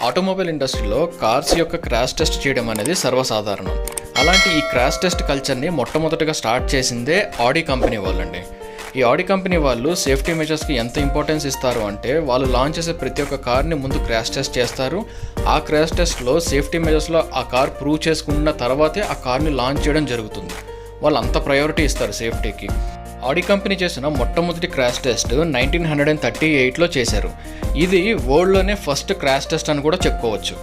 Automobile ఇండస్ట్రీలో cars యొక్క crash test చేయడం అనేది సర్వసాధారణం. అలాంటి ఈ క్రాష్ టెస్ట్ కల్చర్ని మొట్టమొదటిగా స్టార్ట్ చేసిందే ఆడి కంపెనీ వాళ్ళండి. ఈ ఆడి కంపెనీ వాళ్ళు సేఫ్టీ మెజర్స్కి ఎంత ఇంపార్టెన్స్ ఇస్తారు అంటే, వాళ్ళు లాంచ్ చేసే ప్రతి ఒక్క కార్ని ముందు క్రాష్ టెస్ట్ చేస్తారు. ఆ క్రాష్ టెస్ట్లో సేఫ్టీ మెజర్స్లో ఆ కార్ ప్రూవ్ చేసుకున్న తర్వాతే ఆ కార్ని లాంచ్ చేయడం జరుగుతుంది. వాళ్ళు అంత ప్రయారిటీ ఇస్తారు సేఫ్టీకి. ఆడి కంపెనీ చేసిన మొట్టమొదటి క్రాష్ టెస్ట్ 1938లో చేశారు. ఇది వరల్డ్లోనే ఫస్ట్ క్రాష్ టెస్ట్ అని కూడా చెప్పుకోవచ్చు.